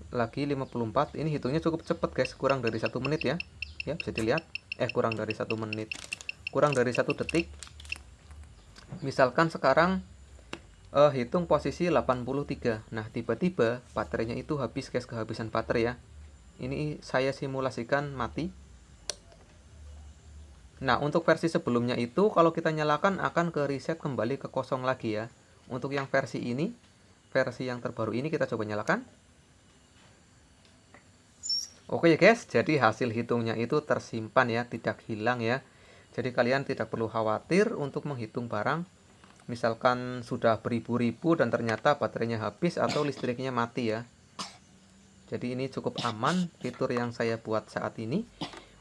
lagi 54. Ini hitungnya cukup cepet guys, kurang dari 1 menit ya. Ya bisa dilihat, kurang dari 1 menit, kurang dari 1 detik. Misalkan sekarang hitung posisi 83. Nah tiba-tiba baterainya itu habis guys, kehabisan baterai ya. Ini saya simulasikan mati. Nah untuk versi sebelumnya itu kalau kita nyalakan akan ke reset kembali ke kosong lagi ya. Untuk yang versi ini, versi yang terbaru ini kita coba nyalakan. Oke ya guys, jadi hasil hitungnya itu tersimpan ya, tidak hilang ya. Jadi kalian tidak perlu khawatir untuk menghitung barang. Misalkan sudah beribu-ribu dan ternyata baterainya habis atau listriknya mati ya. Jadi ini cukup aman fitur yang saya buat saat ini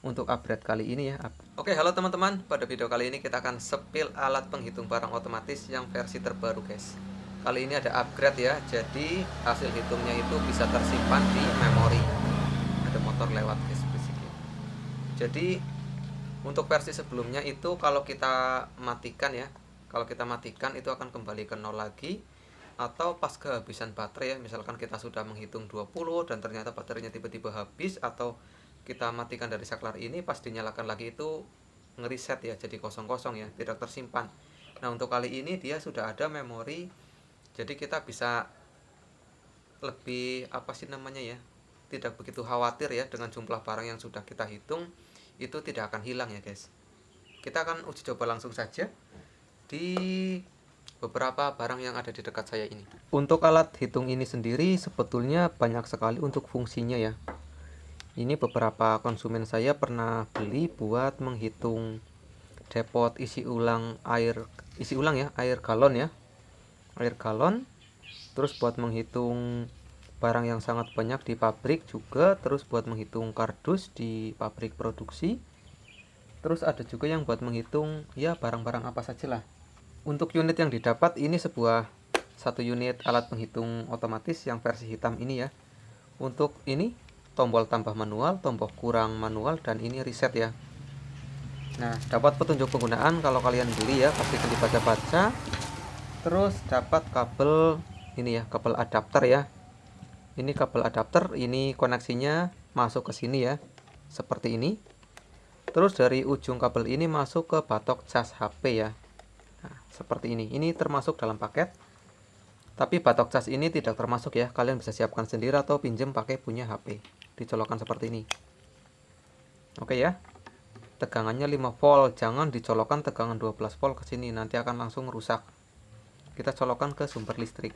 untuk upgrade kali ini ya. Oke, halo teman-teman. Pada video kali ini kita akan sepil alat penghitung barang otomatis yang versi terbaru guys. Kali ini ada upgrade ya. Jadi hasil hitungnya itu bisa tersimpan di memori. Ada motor lewat guys basically. Jadi untuk versi sebelumnya itu kalau kita matikan ya, kalau kita matikan itu akan kembali ke 0 lagi. Atau pas kehabisan baterai ya, misalkan kita sudah menghitung 20 dan ternyata baterainya tiba-tiba habis, atau kita matikan dari saklar ini, pas dinyalakan lagi itu ngeriset ya, jadi kosong-kosong ya, tidak tersimpan. Nah untuk kali ini dia sudah ada memori, jadi kita bisa lebih apa sih namanya ya, tidak begitu khawatir ya dengan jumlah barang yang sudah kita hitung, itu tidak akan hilang ya guys. Kita akan uji coba langsung saja di beberapa barang yang ada di dekat saya ini. Untuk alat hitung ini sendiri sebetulnya banyak sekali untuk fungsinya ya. Ini beberapa konsumen saya pernah beli buat menghitung depot isi ulang ya, air galon ya. Air galon. Terus buat menghitung barang yang sangat banyak di pabrik juga, terus buat menghitung kardus di pabrik produksi. Terus ada juga yang buat menghitung ya barang-barang apa saja lah. Untuk unit yang didapat ini satu unit alat penghitung otomatis yang versi hitam ini ya. Untuk ini tombol tambah manual, tombol kurang manual, dan ini reset ya. Nah dapat petunjuk penggunaan kalau kalian beli ya, pastikan dibaca-baca. Terus dapat kabel ini ya, kabel adapter ya. Ini kabel adapter, ini koneksinya masuk ke sini ya, seperti ini. Terus dari ujung kabel ini masuk ke batok cas HP ya. Nah, seperti ini. Ini termasuk dalam paket. Tapi batok cas ini tidak termasuk ya. Kalian bisa siapkan sendiri atau pinjam pakai punya HP. Dicolokkan seperti ini. Oke ya. Tegangannya 5 volt. Jangan dicolokkan tegangan 12 volt ke sini. Nanti akan langsung rusak. Kita colokkan ke sumber listrik.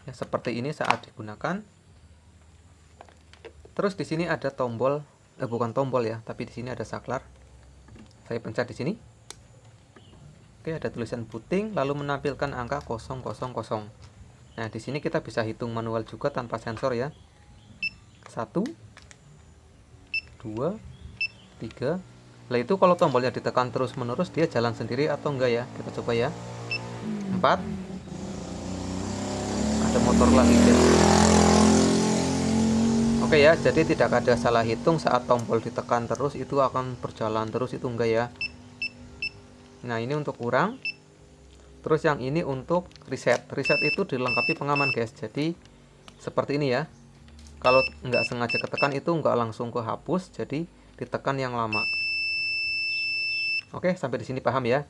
Ya, seperti ini saat digunakan. Terus di sini ada tombol, bukan tombol ya, tapi di sini ada saklar. Saya pencet di sini. Oke, ada tulisan booting lalu menampilkan angka 000. Nah, di sini kita bisa hitung manual juga tanpa sensor ya. 1 2 3. Lah itu kalau tombolnya ditekan terus-menerus dia jalan sendiri atau enggak ya? Kita coba ya. 4. Ada motor lagi guys. Oke ya, jadi tidak ada salah hitung saat tombol ditekan terus itu akan berjalan terus, itu enggak ya. Nah ini untuk kurang. Terus yang ini untuk reset. Reset itu dilengkapi pengaman guys. Jadi seperti ini ya. Kalau nggak sengaja ketekan itu nggak langsung kehapus. Jadi ditekan yang lama. Oke, sampai di sini paham ya.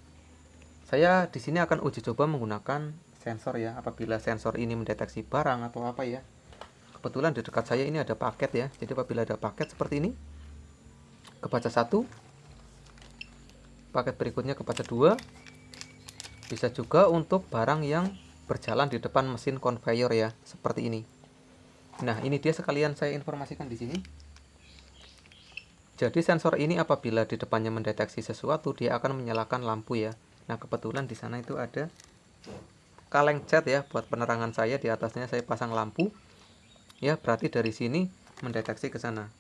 Saya di sini akan uji coba menggunakan sensor ya. Apabila sensor ini mendeteksi barang atau apa ya. Kebetulan di dekat saya ini ada paket ya. Jadi apabila ada paket seperti ini, kebaca 1. Paket berikutnya kebaca 2. Bisa juga untuk barang yang berjalan di depan mesin conveyor ya, seperti ini. Nah, ini dia sekalian saya informasikan di sini. Jadi sensor ini apabila di depannya mendeteksi sesuatu, dia akan menyalakan lampu ya. Nah, kebetulan di sana itu ada kaleng cat ya buat penerangan saya, di atasnya saya pasang lampu. Ya, berarti dari sini mendeteksi ke sana.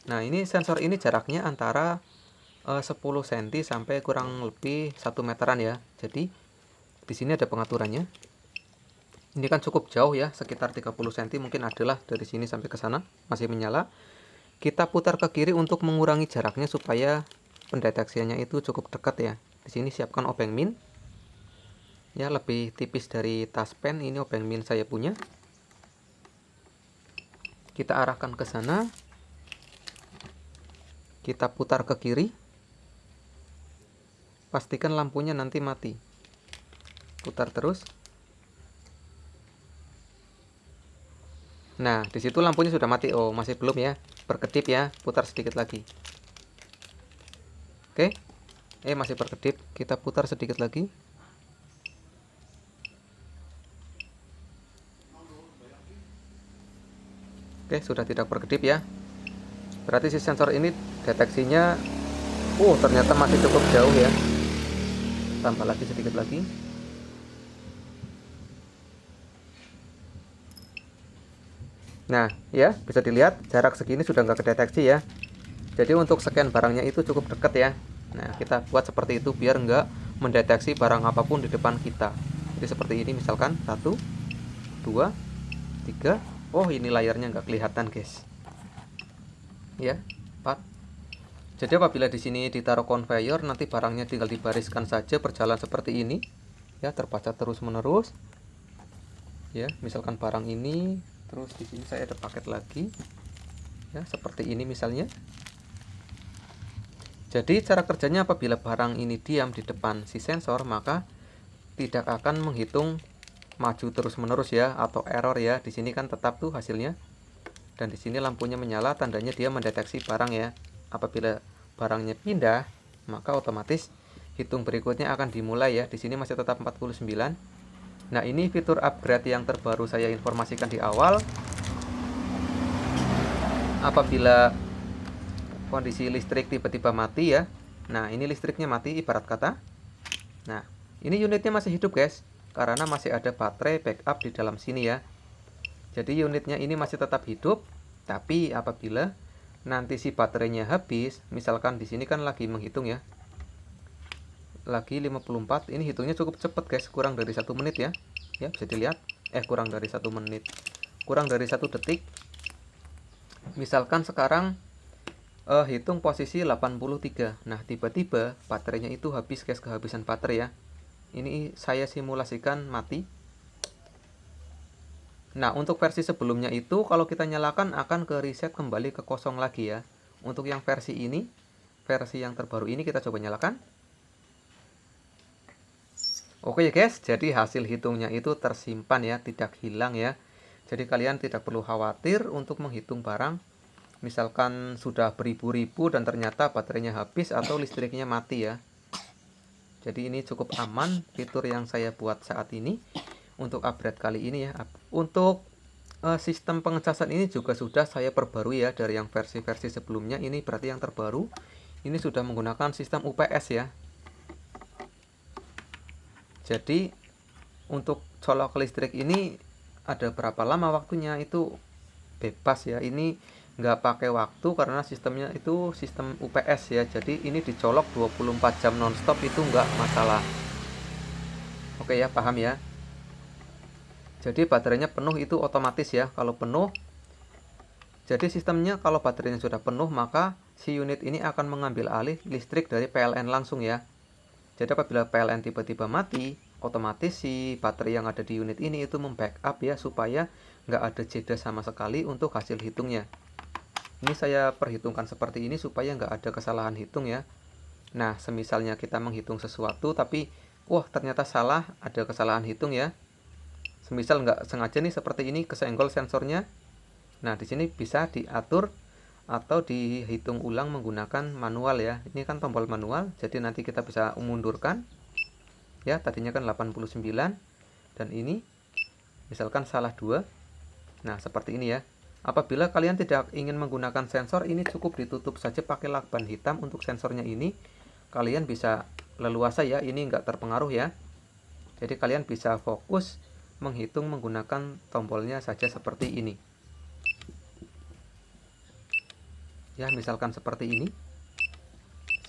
Nah, ini sensor ini jaraknya antara 10 cm sampai kurang lebih 1 meteran ya. Jadi di sini ada pengaturannya. Ini kan cukup jauh ya, sekitar 30 cm mungkin adalah dari sini sampai ke sana masih menyala. Kita putar ke kiri untuk mengurangi jaraknya supaya pendeteksiannya itu cukup dekat ya. Di sini siapkan obeng min. Ya, lebih tipis dari taspen, ini obeng min saya punya. Kita arahkan ke sana. Kita putar ke kiri. Pastikan lampunya nanti mati. Putar terus. Nah, di situ lampunya sudah mati. Oh, masih belum ya. Berkedip ya. Putar sedikit lagi. Oke. Masih berkedip. Kita putar sedikit lagi. Oke, sudah tidak berkedip ya. Berarti si sensor ini deteksinya ternyata masih cukup jauh ya. Tambah lagi sedikit lagi. Nah, ya, bisa dilihat jarak segini sudah nggak kedeteksi ya. Jadi untuk scan barangnya itu cukup dekat ya. Nah, kita buat seperti itu biar nggak mendeteksi barang apapun di depan kita. Jadi seperti ini misalkan 1, 2, 3. Oh, ini layarnya nggak kelihatan guys. Ya, 4. Jadi apabila di sini ditaruh conveyor, nanti barangnya tinggal dibariskan saja berjalan seperti ini. Ya, terbaca terus menerus. Ya, misalkan barang ini, terus di sini saya ada paket lagi. Ya, seperti ini misalnya. Jadi cara kerjanya apabila barang ini diam di depan si sensor, maka tidak akan menghitung maju terus menerus ya, atau error ya. Di sini kan tetap tuh hasilnya. Dan di sini lampunya menyala, tandanya dia mendeteksi barang ya. Apabila barangnya pindah, maka otomatis hitung berikutnya akan dimulai ya. Di sini masih tetap 49. Nah, ini fitur upgrade yang terbaru saya informasikan di awal. Apabila kondisi listrik tiba-tiba mati ya. Nah, ini listriknya mati ibarat kata. Nah, ini unitnya masih hidup guys, karena masih ada baterai backup di dalam sini ya. Jadi unitnya ini masih tetap hidup. Tapi apabila nanti si baterainya habis, misalkan di sini kan lagi menghitung ya. Lagi 54, ini hitungnya cukup cepat guys, kurang dari 1 menit ya. Ya, bisa dilihat. Kurang dari 1 menit. Kurang dari 1 detik. Misalkan sekarang hitung posisi 83. Nah, tiba-tiba baterainya itu habis guys, kehabisan baterai ya. Ini saya simulasikan mati. Nah, untuk versi sebelumnya itu kalau kita nyalakan akan ke reset kembali ke kosong lagi ya. Untuk yang versi ini, versi yang terbaru ini kita coba nyalakan. Oke ya guys, jadi hasil hitungnya itu tersimpan ya, tidak hilang ya. Jadi kalian tidak perlu khawatir untuk menghitung barang. Misalkan sudah beribu-ribu dan ternyata baterainya habis atau listriknya mati ya. Jadi ini cukup aman fitur yang saya buat saat ini untuk upgrade kali ini ya. Untuk sistem pengecasan ini juga sudah saya perbarui ya dari yang versi-versi sebelumnya. Ini berarti yang terbaru. Ini sudah menggunakan sistem UPS ya. Jadi untuk colok listrik ini ada berapa lama waktunya itu bebas ya. Ini nggak pakai waktu karena sistemnya itu sistem UPS ya. Jadi ini dicolok 24 jam nonstop itu nggak masalah. Oke ya, paham ya. Jadi baterainya penuh itu otomatis ya. Kalau penuh, jadi sistemnya kalau baterainya sudah penuh, maka si unit ini akan mengambil alih listrik dari PLN langsung ya. Jadi apabila PLN tiba-tiba mati, otomatis si baterai yang ada di unit ini itu membackup ya, supaya nggak ada jeda sama sekali untuk hasil hitungnya. Ini saya perhitungkan seperti ini supaya nggak ada kesalahan hitung ya. Nah, semisalnya kita menghitung sesuatu tapi ternyata salah, ada kesalahan hitung ya. Semisal nggak sengaja nih seperti ini kesenggol sensornya. Nah, di sini bisa diatur atau dihitung ulang menggunakan manual ya. Ini kan tombol manual, jadi nanti kita bisa mundurkan. Ya, tadinya kan 89 dan ini misalkan salah 2. Nah, seperti ini ya. Apabila kalian tidak ingin menggunakan sensor, ini cukup ditutup saja pakai lakban hitam untuk sensornya ini. Kalian bisa leluasa ya, ini nggak terpengaruh ya. Jadi kalian bisa fokus menghitung menggunakan tombolnya saja seperti ini. Ya, misalkan seperti ini.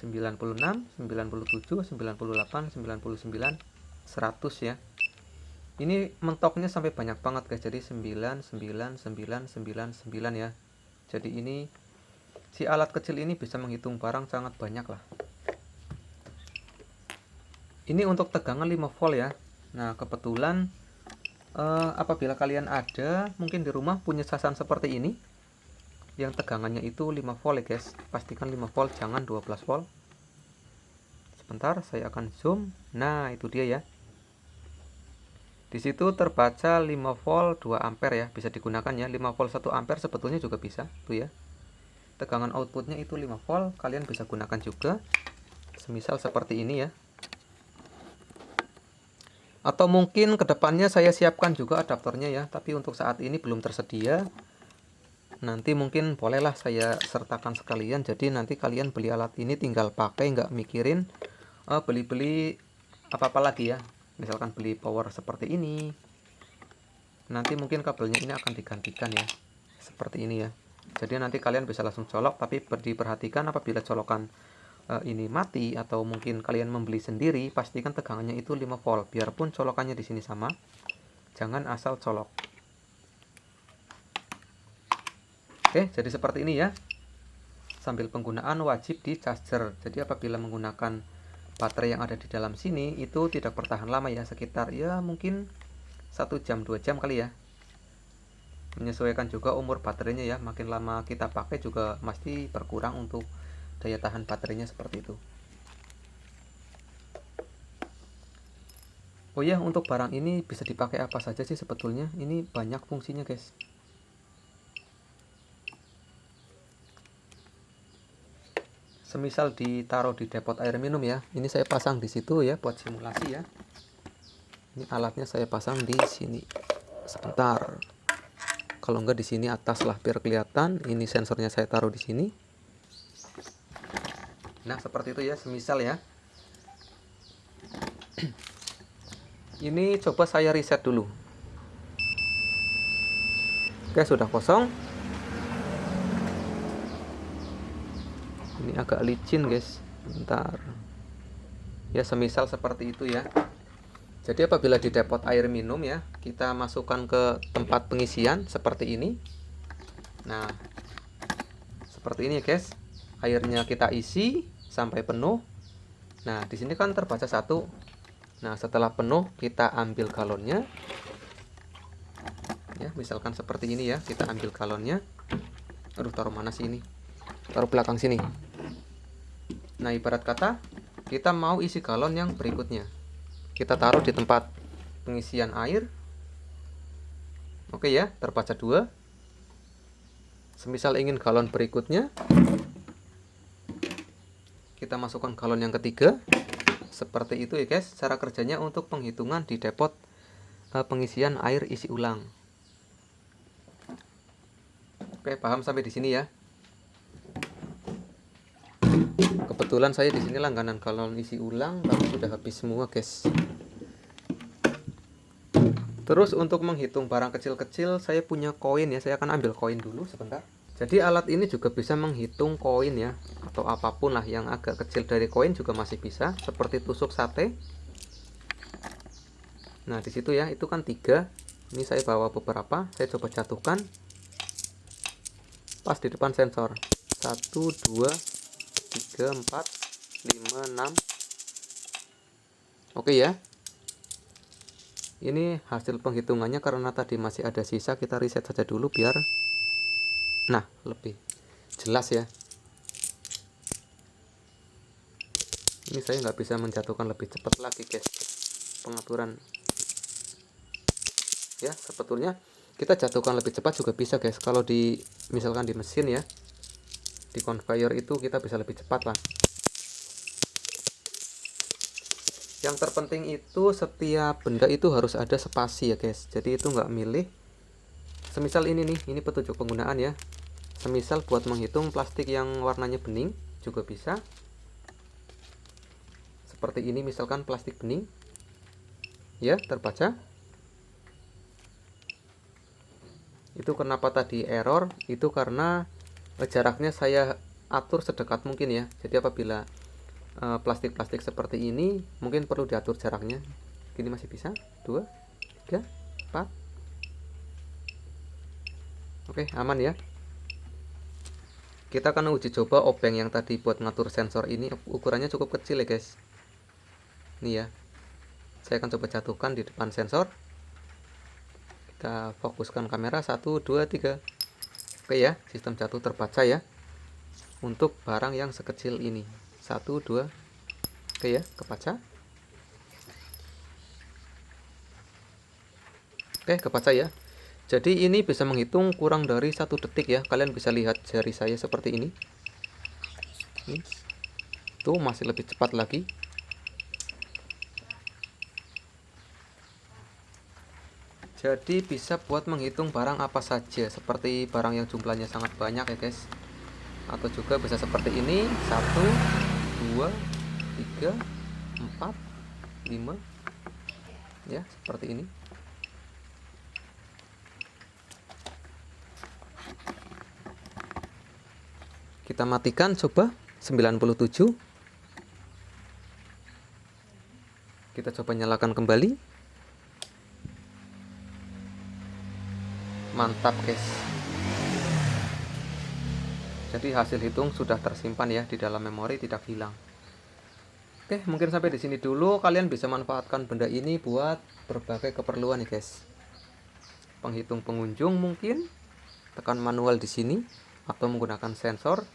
96, 97, 98, 99, 100 ya. Ini mentoknya sampai banyak banget guys. Jadi 99999 ya. Jadi ini si alat kecil ini bisa menghitung barang sangat banyak lah. Ini untuk tegangan 5 volt ya. Nah, kebetulan apabila kalian ada mungkin di rumah punya sasaran seperti ini, yang tegangannya itu 5 volt ya guys. Pastikan 5 volt, jangan 12 volt. Sebentar, saya akan zoom. Nah, itu dia ya. Di situ terbaca 5 volt 2 ampere ya, bisa digunakan ya. 5 volt 1 ampere sebetulnya juga bisa, tuh ya. Tegangan outputnya itu 5 volt, kalian bisa gunakan juga. Semisal seperti ini ya. Atau mungkin kedepannya saya siapkan juga adaptornya ya, tapi untuk saat ini belum tersedia. Nanti mungkin bolehlah saya sertakan sekalian, jadi nanti kalian beli alat ini tinggal pakai, nggak mikirin beli-beli apa-apa lagi ya. Misalkan beli power seperti ini, nanti mungkin kabelnya ini akan digantikan ya, seperti ini ya. Jadi nanti kalian bisa langsung colok, tapi diperhatikan apabila colokan ini mati atau mungkin kalian membeli sendiri, pastikan tegangannya itu 5 volt. Biarpun colokannya di sini sama, jangan asal colok. Oke, jadi seperti ini ya. Sambil penggunaan wajib di charger. Jadi apabila menggunakan baterai yang ada di dalam sini itu tidak bertahan lama ya, sekitar ya mungkin 1 jam 2 jam kali ya. Menyesuaikan juga umur baterainya ya, makin lama kita pakai juga pasti berkurang untuk daya tahan baterainya seperti itu. Oh ya, untuk barang ini bisa dipakai apa saja sih sebetulnya? Ini banyak fungsinya guys. Semisal ditaruh di depot air minum ya, ini saya pasang di situ ya buat simulasi ya. Ini alatnya saya pasang di sini. Sebentar. Kalau enggak di sini atas lah biar kelihatan. Ini sensornya saya taruh di sini. Nah, seperti itu ya, semisal ya. Ini coba saya reset dulu. Oke, sudah kosong. Ini agak licin guys, bentar ya, semisal seperti itu ya. Jadi apabila di depot air minum ya, kita masukkan ke tempat pengisian seperti ini. Nah, seperti ini ya guys, airnya kita isi sampai penuh. Nah, di sini kan terbaca 1. Nah, setelah penuh kita ambil galonnya ya, misalkan seperti ini ya, kita ambil galonnya. Aduh, taruh mana sih ini? Taruh belakang sini. Nah, ibarat kata kita mau isi galon yang berikutnya, kita taruh di tempat pengisian air. Oke ya, terbaca 2. Semisal ingin galon berikutnya, kita masukkan galon yang ketiga. Seperti itu ya guys, cara kerjanya untuk penghitungan di depot pengisian air isi ulang. Oke, paham sampai di sini ya. Kebetulan saya di sini langganan galon isi ulang, tapi sudah habis semua guys. Terus untuk menghitung barang kecil-kecil, saya punya koin ya, saya akan ambil koin dulu sebentar. Jadi alat ini juga bisa menghitung koin ya, atau apapun lah yang agak kecil dari koin juga masih bisa, seperti tusuk sate. Nah, di situ ya, itu kan 3. Ini saya bawa beberapa, saya coba jatuhkan pas di depan sensor. 1, 2, 3, 4, 5, 6. Oke ya. Ini hasil penghitungannya, karena tadi masih ada sisa, kita reset saja dulu biar lebih jelas ya. Ini saya nggak bisa menjatuhkan lebih cepat lagi guys, pengaturan ya. Sebetulnya kita jatuhkan lebih cepat juga bisa guys, kalau di misalkan di mesin ya, di conveyor itu kita bisa lebih cepat lah. Yang terpenting itu setiap benda itu harus ada spasi ya guys, jadi itu nggak milih. Semisal ini nih, ini petunjuk penggunaan ya. Semisal buat menghitung plastik yang warnanya bening juga bisa. Seperti ini misalkan plastik bening ya, terbaca. Itu kenapa tadi error, itu karena jaraknya saya atur sedekat mungkin ya. Jadi apabila plastik-plastik seperti ini mungkin perlu diatur jaraknya. Ini masih bisa 2, 3, 4. Oke, aman ya. Kita akan uji coba obeng yang tadi buat ngatur sensor ini, ukurannya cukup kecil ya guys. Ini ya, saya akan coba jatuhkan di depan sensor. Kita fokuskan kamera, 1, 2, 3. Oke ya, sistem jatuh terbaca ya untuk barang yang sekecil ini. 1, 2. Oke ya, kebaca. Oke, kebaca ya. Jadi ini bisa menghitung kurang dari 1 detik ya. Kalian bisa lihat jari saya seperti ini. Tuh masih lebih cepat lagi. Jadi bisa buat menghitung barang apa saja, seperti barang yang jumlahnya sangat banyak ya guys. Atau juga bisa seperti ini, 1, 2, 3, 4, 5. Ya, seperti ini. Kita matikan coba 97. Kita coba nyalakan kembali. Mantap guys. Jadi hasil hitung sudah tersimpan ya di dalam memori, tidak hilang. Oke, mungkin sampai di sini dulu. Kalian bisa manfaatkan benda ini buat berbagai keperluan ya guys. Penghitung pengunjung mungkin, tekan manual di sini atau menggunakan sensor.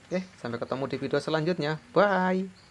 Oke, sampai ketemu di video selanjutnya. Bye.